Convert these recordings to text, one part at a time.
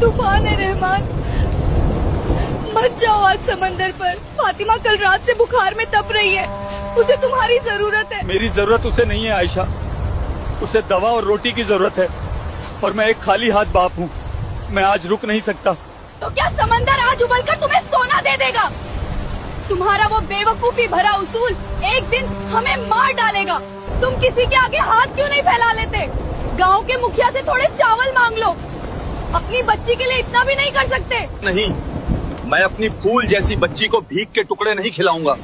तूफान है रहमान, मत जाओ आज समंदर पर। फातिमा कल रात से बुखार में तप रही है, उसे तुम्हारी जरूरत है। मेरी जरूरत उसे नहीं है आयशा, उसे दवा और रोटी की जरूरत है, और मैं एक खाली हाथ बाप हूँ। मैं आज रुक नहीं सकता। तो क्या समंदर आज उबलकर तुम्हें सोना दे देगा? तुम्हारा वो बेवकूफी भरा उसूल एक दिन हमें मार डालेगा। तुम किसी के आगे हाथ क्यों नहीं फैला लेते? गांव के मुखिया से थोड़े चावल मांग लो। अपनी बच्ची के लिए इतना भी नहीं कर सकते? नहीं, मैं अपनी फूल जैसी बच्ची को भीख के टुकड़े नहीं खिलाऊंगा।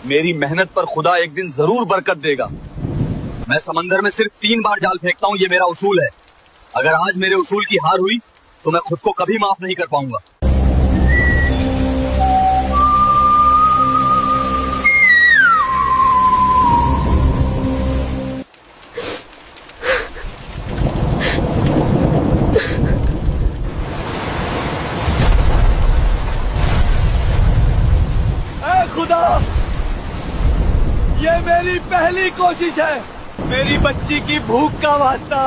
मेरी मेहनत पर खुदा एक दिन जरूर बरकत देगा। मैं समंदर में सिर्फ 3 बार जाल फेंकता हूँ, ये मेरा उसूल है। अगर आज मेरे उसूल की हार हुई तो मैं खुद को कभी माफ नहीं कर पाऊंगा। खुदा, ये मेरी पहली कोशिश है। मेरी बच्ची की भूख का वास्ता,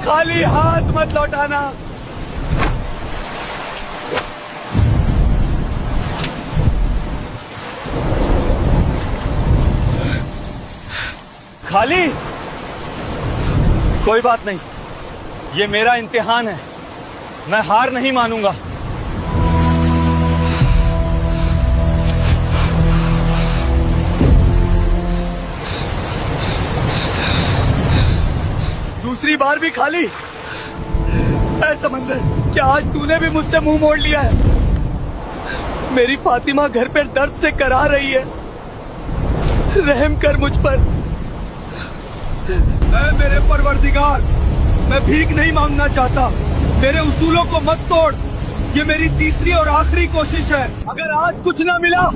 खाली हाथ मत लौटाना। खाली? कोई बात नहीं, ये मेरा इम्तिहान है। मैं हार नहीं मानूंगा। दूसरी बार भी खाली? ऐ समंदर, क्या आज तूने भी मुझसे मुंह मोड़ लिया है? मेरी फातिमा घर पर दर्द से करा रही है, रहम कर मुझ पर। ऐ मेरे परवरदिगार, मैं भीख नहीं मांगना चाहता। मेरे उसूलों को मत तोड़। ये मेरी तीसरी और आखिरी कोशिश है। अगर आज कुछ ना मिला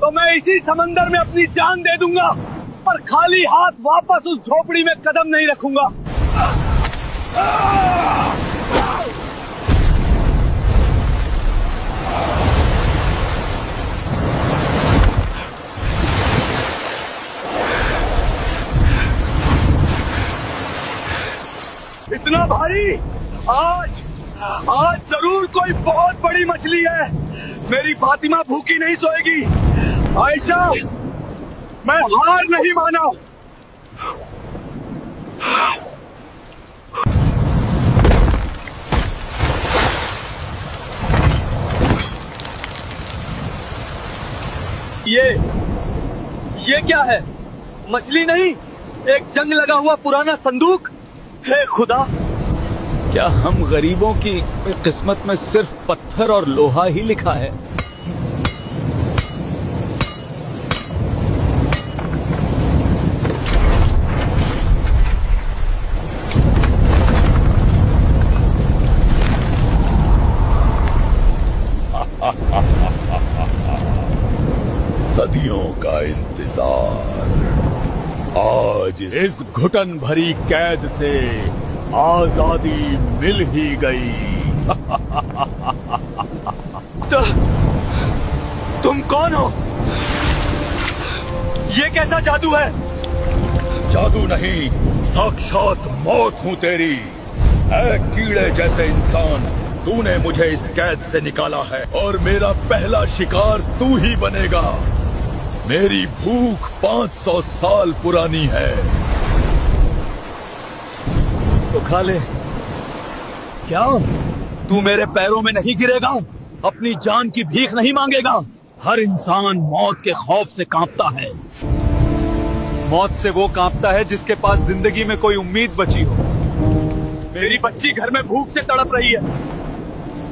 तो मैं इसी समंदर में अपनी जान दे दूंगा, पर खाली हाथ वापस उस झोपड़ी में कदम नहीं रखूंगा। इतना भारी? आज जरूर कोई बहुत बड़ी मछली है। मेरी फातिमा भूखी नहीं सोएगी। आयशा, मैं हार नहीं माना। ये क्या है? मछली नहीं, एक जंग लगा हुआ पुराना संदूक। हे खुदा, क्या हम गरीबों की किस्मत में सिर्फ पत्थर और लोहा ही लिखा है? सदियों का इंतजार आज इस घुटन भरी कैद से आजादी मिल ही गई। तुम कौन हो? ये कैसा जादू है? जादू नहीं, साक्षात मौत हूँ तेरी। ऐ कीड़े जैसे इंसान, तूने मुझे इस कैद से निकाला है और मेरा पहला शिकार तू ही बनेगा। मेरी भूख 500 साल पुरानी है। तो खा ले। क्या तू मेरे पैरों में नहीं गिरेगा? अपनी जान की भीख नहीं मांगेगा? हर इंसान मौत के खौफ से कांपता है। मौत से वो कांपता है जिसके पास जिंदगी में कोई उम्मीद बची हो। मेरी बच्ची घर में भूख से तड़प रही है।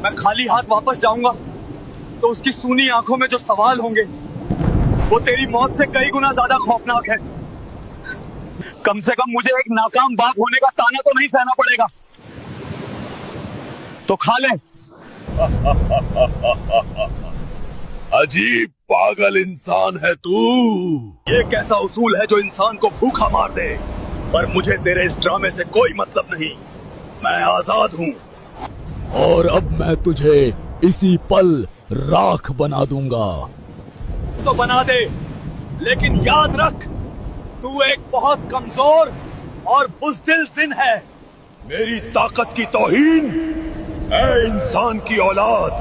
मैं खाली हाथ वापस जाऊंगा तो उसकी सूनी आंखों में जो सवाल होंगे वो तेरी मौत से कई गुना ज्यादा खौफनाक है। कम से कम मुझे एक नाकाम बाप होने का ताना तो नहीं सहना पड़ेगा। तो खा ले। अजीब पागल इंसान है तू। ये कैसा उसूल है जो इंसान को भूखा मार दे? पर मुझे तेरे इस ड्रामे से कोई मतलब नहीं। मैं आजाद हूँ। और अब मैं तुझे इसी पल राख बना दूंगा। तो बना दे, लेकिन याद रख, तू एक बहुत कमजोर और बुज़दिल जिन है। मेरी ताकत की तौहीन ऐ इंसान की औलाद,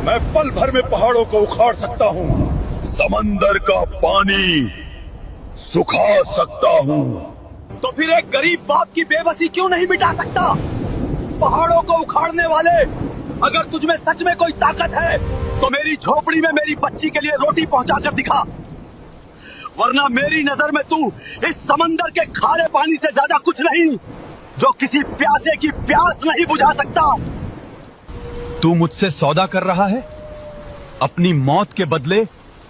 मैं पल भर में पहाड़ों को उखाड़ सकता हूँ, समंदर का पानी सुखा सकता हूँ। तो फिर एक गरीब बाप की बेबसी क्यों नहीं मिटा सकता? पहाड़ों को उखाड़ने वाले, अगर तुझमें सच में कोई ताकत है तो मेरी झोपड़ी में मेरी बच्ची के लिए रोटी पहुंचा कर दिखा, वरना मेरी नजर में तू इस समंदर के खारे पानी से ज्यादा कुछ नहीं, जो किसी प्यासे की प्यास नहीं बुझा सकता। तू मुझसे सौदा कर रहा है? अपनी मौत के बदले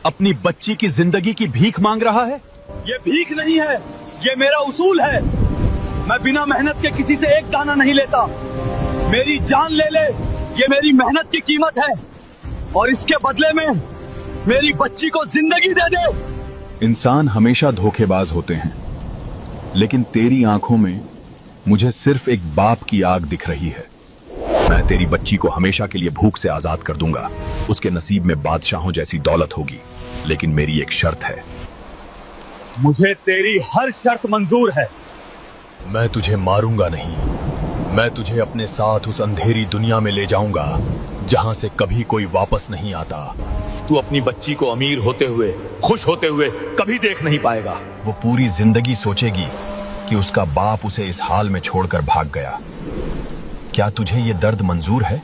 अपनी बच्ची की जिंदगी की भीख मांग रहा है? ये भीख नहीं है, ये मेरा उसूल है। मैं बिना मेहनत के किसी से एक दाना नहीं लेता। मेरी जान ले ले, ये मेरी मेहनत की कीमत है, और इसके बदले में मेरी बच्ची को जिंदगी दे दे। इंसान हमेशा धोखेबाज होते हैं, लेकिन तेरी आंखों में मुझे सिर्फ एक बाप की आग दिख रही है। मैं तेरी बच्ची को हमेशा के लिए भूख से आजाद कर दूंगा। उसके नसीब में बादशाहों जैसी दौलत होगी, लेकिन मेरी एक शर्त है। मुझे तेरी हर शर्त मंजूर है। मैं तुझे मारूंगा नहीं, मैं तुझे अपने साथ उस अंधेरी दुनिया में ले जाऊंगा जहां से कभी कोई वापस नहीं आता। तू अपनी बच्ची को अमीर होते हुए, खुश होते हुए कभी देख नहीं पाएगा। वो पूरी जिंदगी सोचेगी कि उसका बाप उसे इस हाल में छोड़कर भाग गया। क्या तुझे ये दर्द मंजूर है?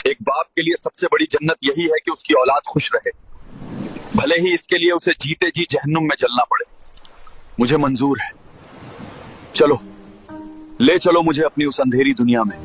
एक बाप के लिए सबसे बड़ी जन्नत यही है कि उसकी औलाद खुश रहे, भले ही इसके लिए उसे जीते जी जहन्नुम में जलना पड़े। मुझे मंजूर है। चलो, ले चलो मुझे अपनी उस अंधेरी दुनिया में।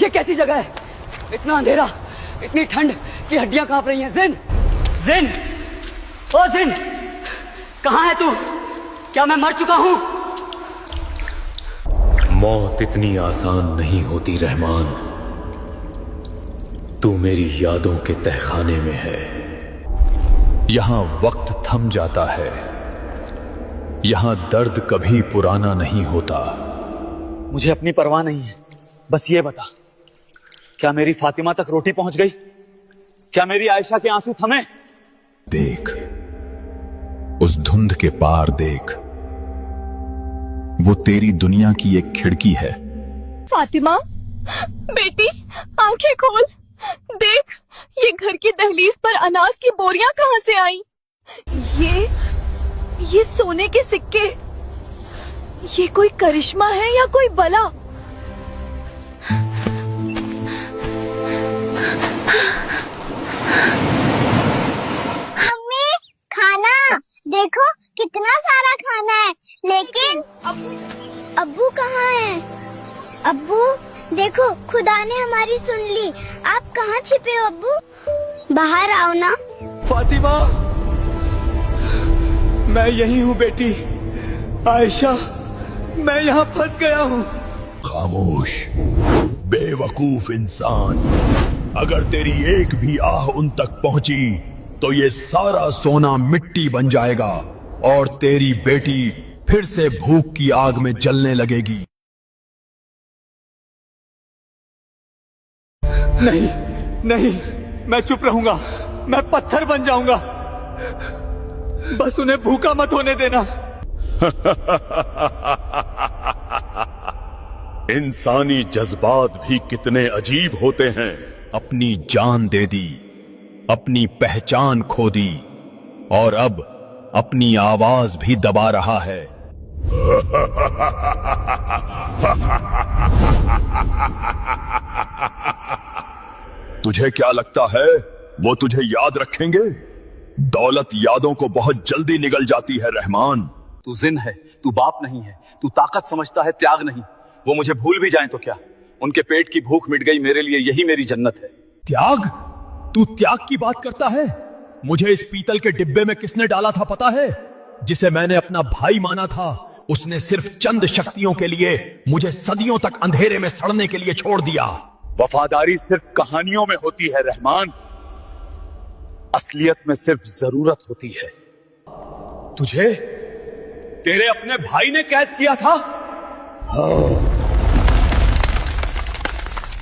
ये कैसी जगह है? इतना अंधेरा, इतनी ठंड कि हड्डियां कांप रही हैं। जिन, जिन, ओ जिन, कहां है तू? क्या मैं मर चुका हूं? मौत इतनी आसान नहीं होती रहमान। तू मेरी यादों के तहखाने में है। यहां वक्त थम जाता है, यहां दर्द कभी पुराना नहीं होता। मुझे अपनी परवाह नहीं है, बस ये बता, क्या मेरी फातिमा तक रोटी पहुंच गई? क्या मेरी आयशा के आंसू थमे? देख, उस धुंध के पार देख, वो तेरी दुनिया की एक खिड़की है। फातिमा, बेटी, आंखें खोल। देख, ये घर की दहलीज पर अनाज की बोरियां कहां से आई? ये सोने के सिक्के, ये कोई करिश्मा है या कोई बला? मम्मी, खाना देखो, कितना सारा खाना है, लेकिन अब्बू कहाँ है? अब्बू देखो, खुदा ने हमारी सुन ली। आप कहाँ छिपे हो अब्बू? बाहर आओ ना। फातिमा, मैं यही हूँ बेटी। आयशा, मैं यहाँ फंस गया हूँ। खामोश, बेवकूफ इंसान। अगर तेरी एक भी आह उन तक पहुंची तो ये सारा सोना मिट्टी बन जाएगा और तेरी बेटी फिर से भूख की आग में जलने लगेगी। नहीं, नहीं, मैं चुप रहूंगा। मैं पत्थर बन जाऊंगा। बस उन्हें भूखा मत होने देना। इंसानी जज्बात भी कितने अजीब होते हैं। अपनी जान दे दी, अपनी पहचान खो दी, और अब अपनी आवाज भी दबा रहा है। तुझे क्या लगता है वो तुझे याद रखेंगे? दौलत यादों को बहुत जल्दी निगल जाती है रहमान। तू जिन है, तू बाप नहीं है। तू ताकत समझता है, त्याग नहीं। वो मुझे भूल भी जाएं तो क्या? उनके पेट की भूख मिट गई, मेरे लिए यही मेरी जन्नत है। त्याग? तू त्याग की बात करता है? मुझे इस पीतल के डिब्बे में किसने डाला था पता है? जिसे मैंने अपना भाई माना था, उसने सिर्फ चंद शक्तियों के लिए मुझे सदियों तक अंधेरे में सड़ने के लिए छोड़ दिया। वफादारी सिर्फ कहानियों में होती है रहमान, असलियत में सिर्फ जरूरत होती है। तुझे तेरे अपने भाई ने कैद किया था? हाँ,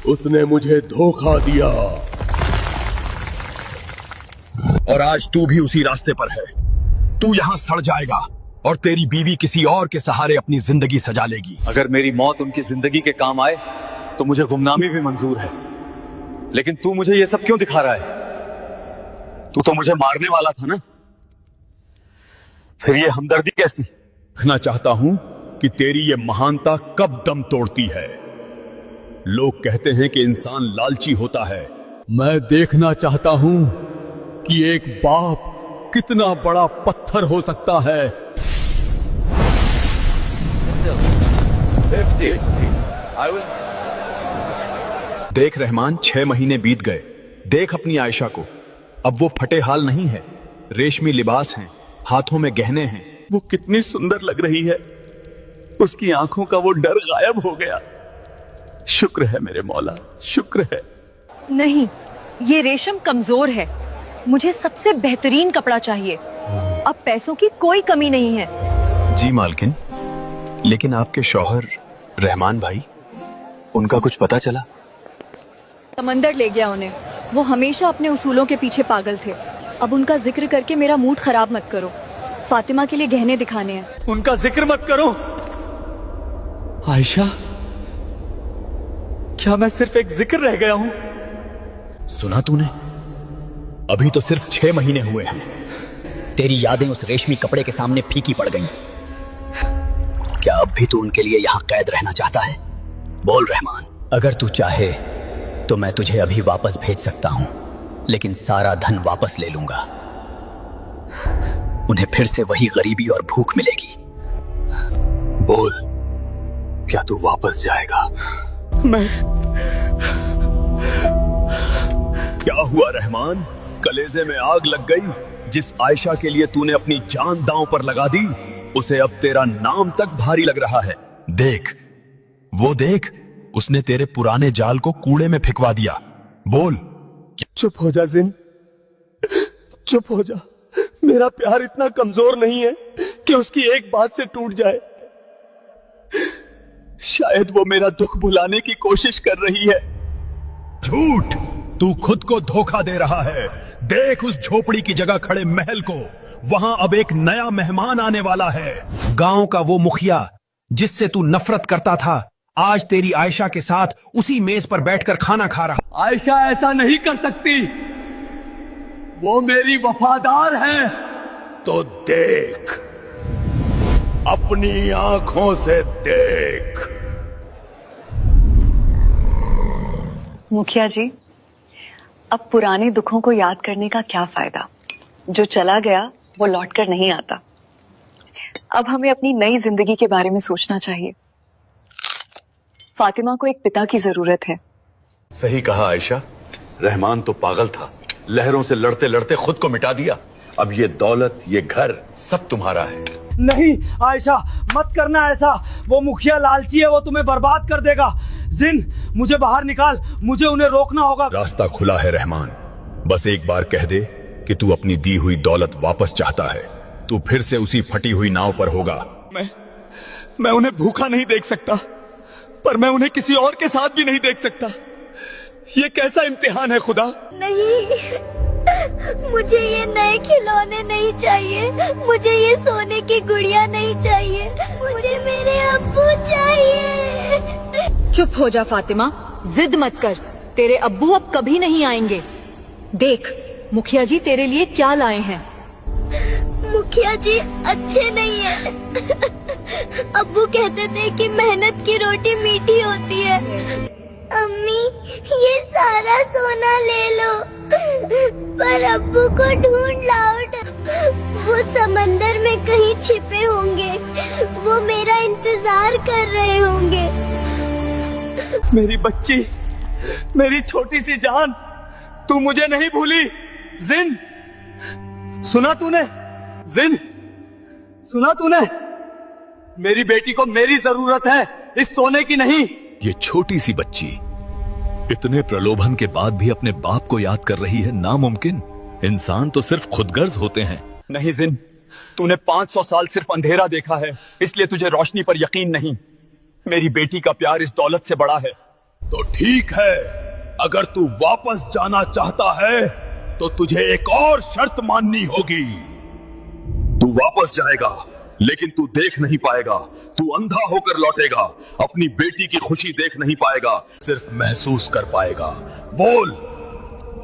उसने मुझे धोखा दिया और आज तू भी उसी रास्ते पर है। तू यहां सड़ जाएगा और तेरी बीवी किसी और के सहारे अपनी जिंदगी सजा लेगी। अगर मेरी मौत उनकी जिंदगी के काम आए तो मुझे गुमनामी भी मंजूर है, लेकिन तू मुझे ये सब क्यों दिखा रहा है? तू तो मुझे मारने वाला था ना, फिर ये हमदर्दी कैसी? देखना चाहता हूं कि तेरी ये महानता कब दम तोड़ती है। लोग कहते हैं कि इंसान लालची होता है। मैं देखना चाहता हूं कि एक बाप कितना बड़ा पत्थर हो सकता है। 50. देख रहमान, 6 महीने बीत गए। देख अपनी आयशा को, अब वो फटे हाल नहीं है, रेशमी लिबास हैं, हाथों में गहने हैं। वो कितनी सुंदर लग रही है, उसकी आंखों का वो डर गायब हो गया। शुक्र है मेरे मौला, शुक्र है। नहीं, ये रेशम कमजोर है। मुझे सबसे बेहतरीन कपड़ा चाहिए। अब पैसों की कोई कमी नहीं है। जी मालकिन, लेकिन आपके शौहर रहमान भाई, उनका कुछ पता चला? समंदर ले गया उन्हें। वो हमेशा अपने उसूलों के पीछे पागल थे। अब उनका जिक्र करके मेरा मूड खराब मत करो। फातिमा के लिए गहने दिखाने हैं। उनका जिक्र मत करो। आयशा, क्या मैं सिर्फ एक जिक्र रह गया हूं? सुना तूने? अभी तो सिर्फ 6 महीने हुए हैं। तेरी यादें उस रेशमी कपड़े के सामने फीकी पड़ गईं। क्या अब भी तू उनके लिए यहाँ कैद रहना चाहता है? बोल रहमान। अगर तू चाहे तो मैं तुझे अभी वापस भेज सकता हूँ, लेकिन सारा धन वापस ले लूंगा। उन्हें फिर से वही गरीबी और भूख मिलेगी। बोल, क्या तू वापस जाएगा? क्या हुआ रहमान? कलेजे में आग लग गई? जिस आयशा के लिए तूने अपनी जान दांव पर लगा दी, उसे अब तेरा नाम तक भारी लग रहा है। देख, वो देख, उसने तेरे पुराने जाल को कूड़े में फेंकवा दिया। बोल। चुप हो जा जिन, चुप हो जा। मेरा प्यार इतना कमजोर नहीं है कि उसकी एक बात से टूट जाए। शायद वो मेरा दुख भुलाने की कोशिश कर रही है। झूठ! तू खुद को धोखा दे रहा है। देख उस झोपड़ी की जगह खड़े महल को। वहां अब एक नया मेहमान आने वाला है। गांव का वो मुखिया जिससे तू नफरत करता था, आज तेरी आयशा के साथ उसी मेज पर बैठकर खाना खा रहा। आयशा ऐसा नहीं कर सकती, वो मेरी वफादार है। तो देख, अपनी आंखों से देख। मुखिया जी, अब पुराने दुखों को याद करने का क्या फायदा? जो चला गया वो लौटकर नहीं आता। अब हमें अपनी नई जिंदगी के बारे में सोचना चाहिए। फातिमा को एक पिता की जरूरत है। सही कहा आयशा, रहमान तो पागल था, लहरों से लड़ते लड़ते खुद को मिटा दिया। अब ये दौलत, ये घर सब तुम्हारा है। नहीं आयशा, मत करना ऐसा। वो मुखिया लालची है, वो तुम्हें बर्बाद कर देगा। जिन, मुझे बाहर निकाल, मुझे उन्हें रोकना होगा। रास्ता खुला है रहमान, बस एक बार कह दे कि तू अपनी दी हुई दौलत वापस चाहता है। तू फिर से उसी फटी हुई नाव पर होगा। मैं उन्हें भूखा नहीं देख सकता, पर मैं उन्हें किसी और के साथ भी नहीं देख सकता। ये कैसा इम्तिहान है खुदा? नहीं, मुझे ये नए खिलौने नहीं चाहिए, मुझे ये सोने की गुड़िया नहीं चाहिए, मुझे मेरे अब्बू चाहिए। चुप हो जा फातिमा, जिद मत कर। तेरे अब्बू अब कभी नहीं आएंगे। देख, मुखिया जी तेरे लिए क्या लाए हैं। मुखिया जी अच्छे नहीं है। अब्बू कहते थे कि मेहनत की रोटी मीठी होती है। अम्मी, ये सारा सोना ले लो, पर अब्बू को ढूंढ लाओ। वो समंदर में कहीं छिपे होंगे, वो मेरा इंतजार कर रहे होंगे। मेरी बच्ची, मेरी छोटी सी जान, तू मुझे नहीं भूली। जिन, सुना तूने? जिन, सुना तूने? मेरी बेटी को मेरी जरूरत है, इस सोने की नहीं। ये छोटी सी बच्ची इतने प्रलोभन के बाद भी अपने बाप को याद कर रही है, नामुमकिन। इंसान तो सिर्फ खुदगर्ज होते हैं। नहीं जिन, तूने 500 साल सिर्फ अंधेरा देखा है, इसलिए तुझे रोशनी पर यकीन नहीं। मेरी बेटी का प्यार इस दौलत से बड़ा है। तो ठीक है, अगर तू वापस जाना चाहता है तो तुझे एक और शर्त माननी होगी। तू वापस जाएगा, लेकिन तू देख नहीं पाएगा। तू अंधा होकर लौटेगा, अपनी बेटी की खुशी देख नहीं पाएगा, सिर्फ महसूस कर पाएगा। बोल,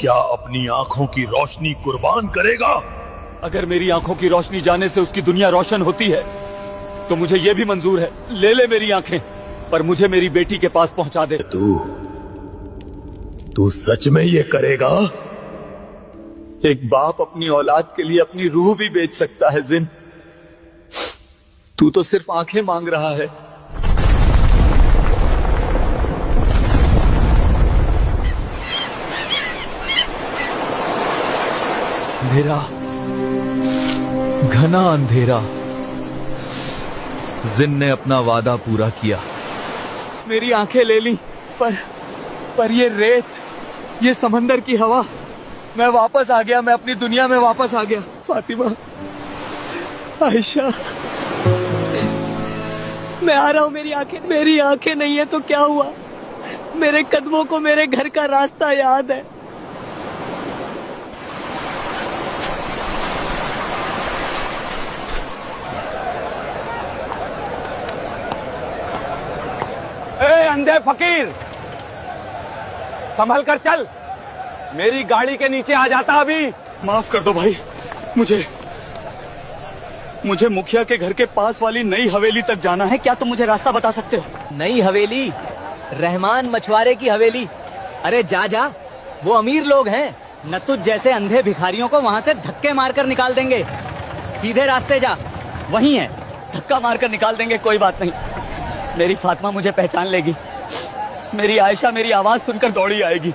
क्या अपनी आंखों की रोशनी कुर्बान करेगा? अगर मेरी आंखों की रोशनी जाने से उसकी दुनिया रोशन होती है तो मुझे यह भी मंजूर है। ले ले मेरी आंखें, पर मुझे मेरी बेटी के पास पहुंचा दे। तू सच में ये करेगा? एक बाप अपनी औलाद के लिए अपनी रूह भी बेच सकता है जिन। तू तो सिर्फ आंखें मांग रहा है। अंधेरा, घना अंधेरा। जिन ने अपना वादा पूरा किया, मेरी आंखें ले ली, पर ये रेत, ये समंदर की हवा। मैं वापस आ गया, मैं अपनी दुनिया में वापस आ गया। फातिमा, आयशा, मैं आ रहा हूँ। मेरी आंखें नहीं है तो क्या हुआ? मेरे कदमों को मेरे घर का रास्ता याद है। ए अंधे फकीर, संभल कर चल, मेरी गाड़ी के नीचे आ जाता अभी। माफ कर दो भाई, मुझे मुखिया के घर के पास वाली नई हवेली तक जाना है। क्या तुम मुझे रास्ता बता सकते हो? नई हवेली? रहमान मछुआरे की हवेली? अरे जा जा, वो अमीर लोग हैं। न तुझ जैसे अंधे भिखारियों को वहाँ से धक्के मारकर निकाल देंगे। सीधे रास्ते जा, वहीं है। धक्का मारकर निकाल देंगे, कोई बात नहीं। मेरी फातिमा मुझे पहचान लेगी। मेरी आयशा मेरी आवाज सुनकर दौड़ी आएगी।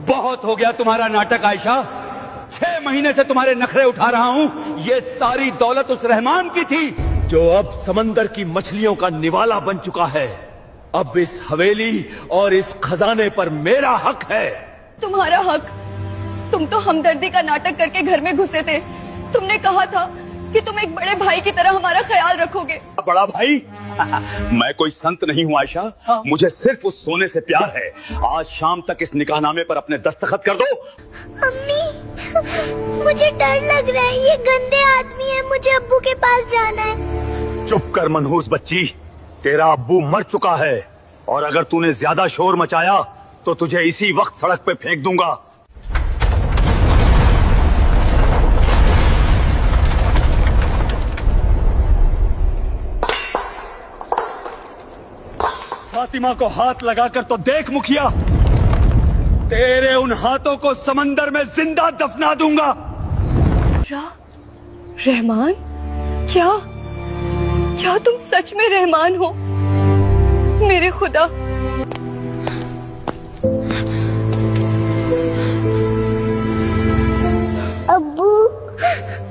बहुत हो गया तुम्हारा नाटक आयशा। 6 महीने से तुम्हारे नखरे उठा रहा हूँ। ये सारी दौलत उस रहमान की थी जो अब समंदर की मछलियों का निवाला बन चुका है। अब इस हवेली और इस खजाने पर मेरा हक है। तुम्हारा हक? तुम तो हमदर्दी का नाटक करके घर में घुसे थे। तुमने कहा था कि तुम एक बड़े भाई की तरह हमारा ख्याल रखोगे। बड़ा भाई? मैं कोई संत नहीं हूँ आयशा। मुझे सिर्फ उस सोने से प्यार है। आज शाम तक इस निकाहनामे पर अपने दस्तखत कर दो। अम्मी, मुझे डर लग रहा है। ये गंदे आदमी है, मुझे अब्बू के पास जाना है। चुप कर मनहूस बच्ची, तेरा अब्बू मर चुका है और अगर तूने ज्यादा शोर मचाया तो तुझे इसी वक्त सड़क पे फेंक दूंगा। फातिमा को हाथ लगाकर तो देख मुखिया, तेरे उन हाथों को समंदर में जिंदा दफना दूंगा। रहमान? क्या तुम सच में रहमान हो? मेरे खुदा, अब्बू,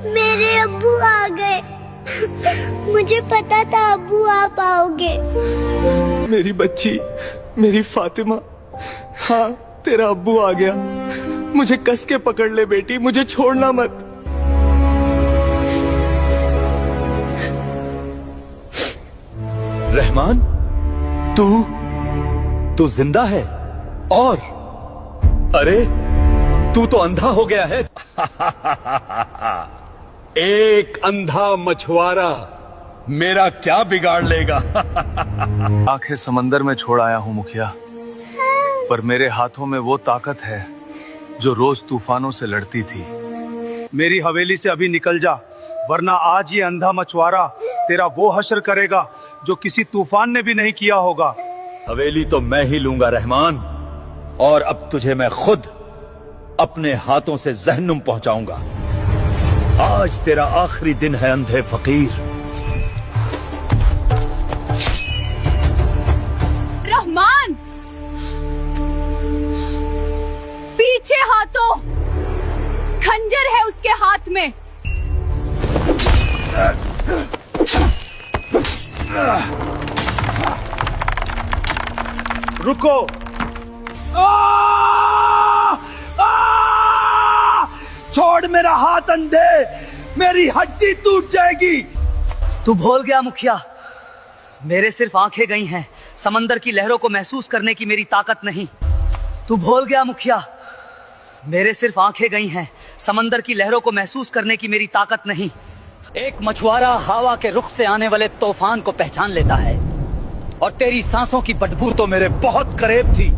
मेरे अब्बू आ गए। मुझे पता था अब्बू आप आओगे। मेरी बच्ची, मेरी फातिमा, हाँ तेरा अब्बू आ गया। मुझे कस के पकड़ ले बेटी, मुझे छोड़ना मत। रहमान, तू जिंदा है? और अरे तू तो अंधा हो गया है। एक अंधा मछुआरा मेरा क्या बिगाड़ लेगा? आंखें समंदर में छोड़ आया हूँ मुखिया, पर मेरे हाथों में वो ताकत है जो रोज तूफानों से लड़ती थी। मेरी हवेली से अभी निकल जा, वरना आज ये अंधा मछुआरा तेरा वो हश्र करेगा जो किसी तूफान ने भी नहीं किया होगा। हवेली तो मैं ही लूंगा रहमान, और अब तुझे मैं खुद अपने हाथों से जहन्नुम पहुंचाऊंगा। आज तेरा आखिरी दिन है अंधे फकीर। रहमान, पीछे हाथों, खंजर है उसके हाथ में। रुको। छोड़ मेरा हाथ अंधे, मेरी हड्डी टूट जाएगी। तू भूल गया मुखिया, मेरे सिर्फ आंखें गई हैं, समंदर की लहरों को महसूस करने की मेरी ताकत नहीं। तू भूल गया मुखिया, मेरे सिर्फ आंखें गई हैं, समंदर की लहरों को महसूस करने की मेरी ताकत नहीं। एक मछुआरा हवा के रुख से आने वाले तूफान को पहचान लेता है, और तेरी सांसों की बदबू तो मेरे बहुत करीब थी।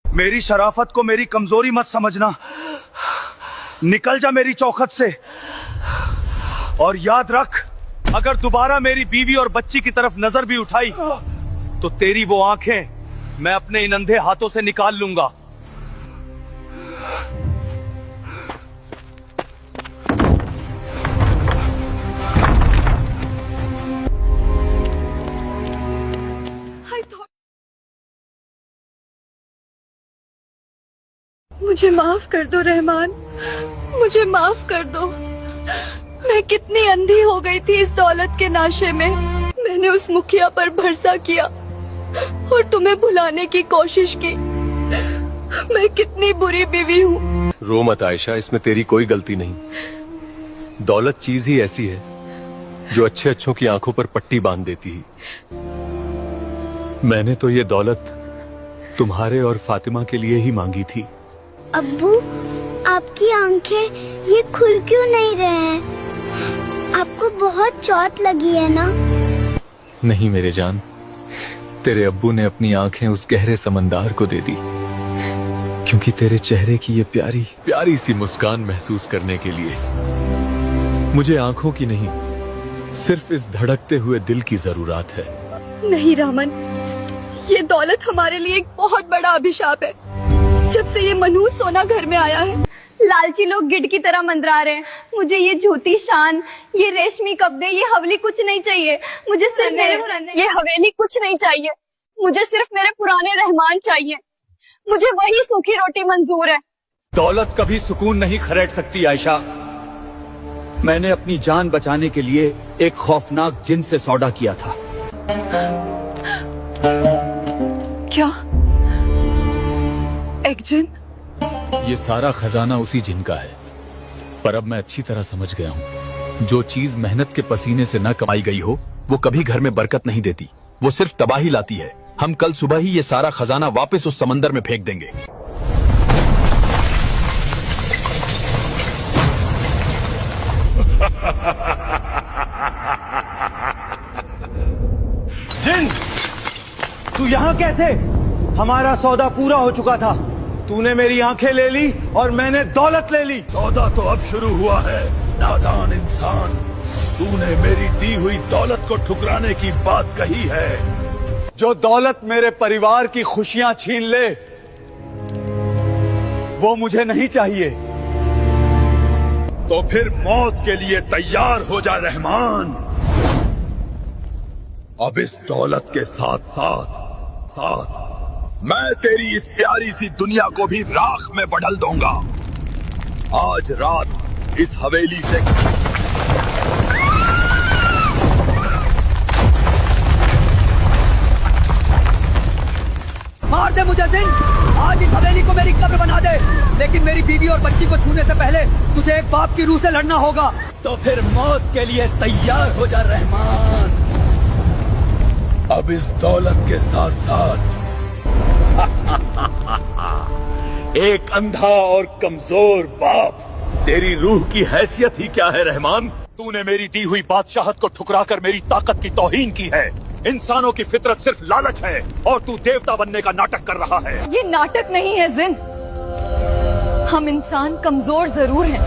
मेरी शराफत को मेरी कमजोरी मत समझना। निकल जा मेरी चौखट से, और याद रख, अगर दोबारा मेरी बीवी और बच्ची की तरफ नजर भी उठाई तो तेरी वो आंखें मैं अपने इन अंधे हाथों से निकाल लूंगा। मुझे माफ कर दो रहमान, मुझे माफ कर दो। मैं कितनी अंधी हो गई थी इस दौलत के नाशे में। मैंने उस मुखिया पर भरोसा किया और तुम्हें भुलाने की कोशिश की। मैं कितनी बुरी बीवी हूँ। रो मत आयशा, इसमें तेरी कोई गलती नहीं। दौलत चीज ही ऐसी है जो अच्छे अच्छों की आंखों पर पट्टी बांध देती है। मैंने तो ये दौलत तुम्हारे और फातिमा के लिए ही मांगी थी। अब्बू, आपकी आंखें ये खुल क्यों नहीं रहे हैं? आपको बहुत चोट लगी है ना? नहीं मेरे जान, तेरे अब्बू ने अपनी आंखें उस गहरे समंदर को दे दी, क्योंकि तेरे चेहरे की ये प्यारी प्यारी सी मुस्कान महसूस करने के लिए मुझे आंखों की नहीं, सिर्फ इस धड़कते हुए दिल की जरूरत है। नहीं रामन, ये दौलत हमारे लिए एक बहुत बड़ा अभिशाप है। जब से ये मनहूस सोना घर में आया है, लालची लोग गिद्ध की तरह मंडरा रहे हैं। मुझे ये झूठी शान, ये रेशमी कपड़े, ये हवेली कुछ नहीं चाहिए। मुझे सिर्फ ये हवेली कुछ नहीं चाहिए। मुझे सिर्फ मेरे पुराने रहमान चाहिए। मुझे वही सूखी रोटी मंजूर है। दौलत कभी सुकून नहीं खरीद सकती आयशा। मैंने अपनी जान बचाने के लिए एक खौफनाक जिन से सौदा किया था। क्या? एक जिन? ये सारा खजाना उसी जिन का है, पर अब मैं अच्छी तरह समझ गया हूँ, जो चीज मेहनत के पसीने से न कमाई गई हो वो कभी घर में बरकत नहीं देती, वो सिर्फ तबाही लाती है। हम कल सुबह ही ये सारा खजाना वापस उस समंदर में फेंक देंगे। जिन, तू यहाँ कैसे? हमारा सौदा पूरा हो चुका था। तूने मेरी आंखें ले ली और मैंने दौलत ले ली। सौदा तो अब शुरू हुआ है, नादान इंसान। तूने मेरी दी हुई दौलत को ठुकराने की बात कही है। जो दौलत मेरे परिवार की खुशियां छीन ले, वो मुझे नहीं चाहिए। तो फिर मौत के लिए तैयार हो जा रहमान। अब इस दौलत के साथ साथ साथ मैं तेरी इस प्यारी सी दुनिया को भी राख में बदल दूंगा। आज रात इस हवेली से मार दे मुझे जिन, आज इस हवेली को मेरी कब्र बना दे, लेकिन मेरी बीवी और बच्ची को छूने से पहले तुझे एक बाप की रूह से लड़ना होगा। तो फिर मौत के लिए तैयार हो जा रहमान। अब इस दौलत के साथ साथ एक अंधा और कमजोर बाप। तेरी रूह की हैसियत ही क्या है रहमान? तूने मेरी दी हुई बादशाहत को ठुकराकर मेरी ताकत की तौहीन की है। इंसानों की फितरत सिर्फ लालच है और तू देवता बनने का नाटक कर रहा है। ये नाटक नहीं है जिन। हम इंसान कमजोर जरूर हैं,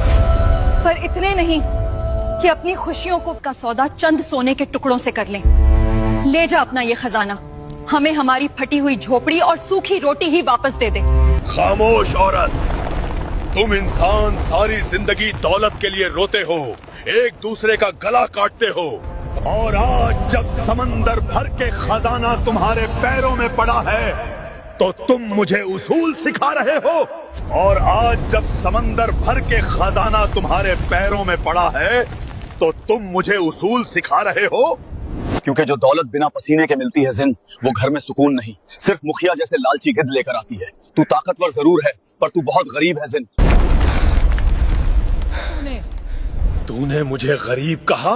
पर इतने नहीं कि अपनी खुशियों को का सौदा चंद सोने के टुकड़ों से कर लें। ले जा अपना ये खजाना, हमें हमारी फटी हुई झोपड़ी और सूखी रोटी ही वापस दे दे। खामोश औरत, तुम इंसान सारी जिंदगी दौलत के लिए रोते हो, एक दूसरे का गला काटते हो, और आज जब समंदर भर के खजाना तुम्हारे पैरों में पड़ा है तो तुम मुझे उसूल सिखा रहे हो। और आज जब समंदर भर के खजाना तुम्हारे पैरों में पड़ा है तो तुम मुझे उसूल सिखा रहे हो। क्योंकि जो दौलत बिना पसीने के मिलती है जिन, वो घर में सुकून नहीं, सिर्फ मुखिया जैसे लालची गिद्ध लेकर आती है। तू ताकतवर जरूर है, पर तू बहुत गरीब है जिन। तूने मुझे गरीब कहा?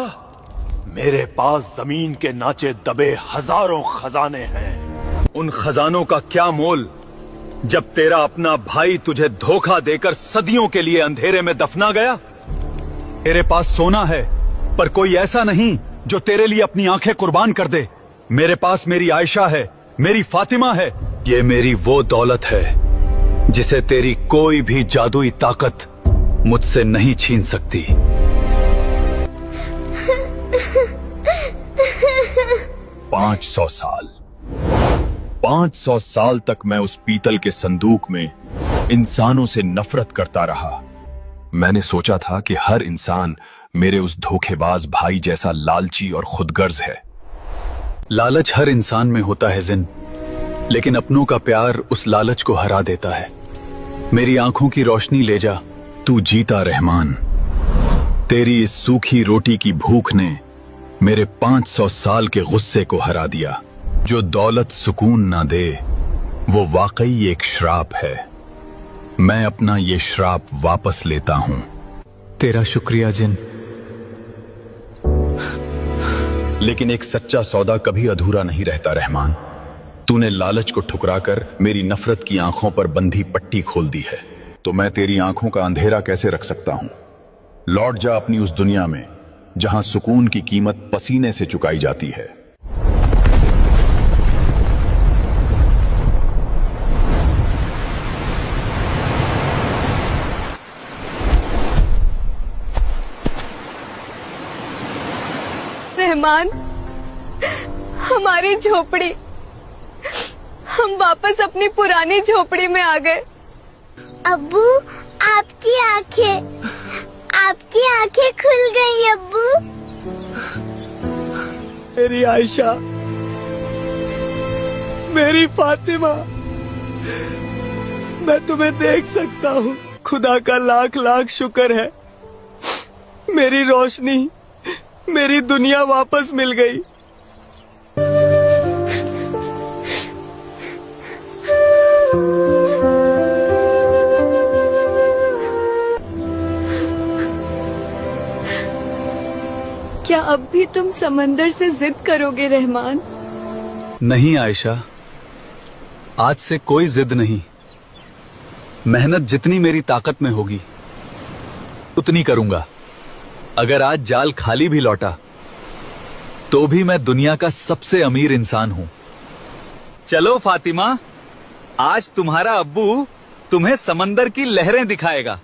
मेरे पास जमीन के नाचे दबे हजारों खजाने हैं। उन खजानों का क्या मोल जब तेरा अपना भाई तुझे धोखा देकर सदियों के लिए अंधेरे में दफना गया। तेरे पास सोना है, पर कोई ऐसा नहीं जो तेरे लिए अपनी आंखें कुर्बान कर दे। मेरे पास मेरी आयशा है, मेरी फातिमा है। ये मेरी वो दौलत है जिसे तेरी कोई भी जादुई ताकत मुझसे नहीं छीन सकती। 500 साल 500 साल तक मैं उस पीतल के संदूक में इंसानों से नफरत करता रहा। मैंने सोचा था कि हर इंसान मेरे उस धोखेबाज भाई जैसा लालची और खुदगर्ज है। लालच हर इंसान में होता है जिन, लेकिन अपनों का प्यार उस लालच को हरा देता है। मेरी आंखों की रोशनी ले जा। तू जीता रहमान। तेरी इस सूखी रोटी की भूख ने मेरे 500 साल के गुस्से को हरा दिया। जो दौलत सुकून ना दे वो वाकई एक श्राप है। मैं अपना ये श्राप वापस लेता हूं। तेरा शुक्रिया जिन। लेकिन एक सच्चा सौदा कभी अधूरा नहीं रहता रहमान। तूने लालच को ठुकराकर मेरी नफरत की आंखों पर बंधी पट्टी खोल दी है, तो मैं तेरी आंखों का अंधेरा कैसे रख सकता हूं। लौट जा अपनी उस दुनिया में जहां सुकून की कीमत पसीने से चुकाई जाती है। रहमान, हमारी झोपड़ी, हम वापस अपनी पुरानी झोपड़ी में आ गए। अब्बू, आपकी आंखें खुल गई अब्बू। मेरी आयशा, मेरी फातिमा, मैं तुम्हें देख सकता हूँ। खुदा का लाख लाख शुक्र है, मेरी रोशनी, मेरी दुनिया वापस मिल गई। क्या अब भी तुम समंदर से जिद करोगे रहमान? नहीं आयशा, आज से कोई जिद नहीं। मेहनत जितनी मेरी ताकत में होगी उतनी करूंगा। अगर आज जाल खाली भी लौटा तो भी मैं दुनिया का सबसे अमीर इंसान हूं। चलो फातिमा, आज तुम्हारा अब्बू तुम्हें समंदर की लहरें दिखाएगा।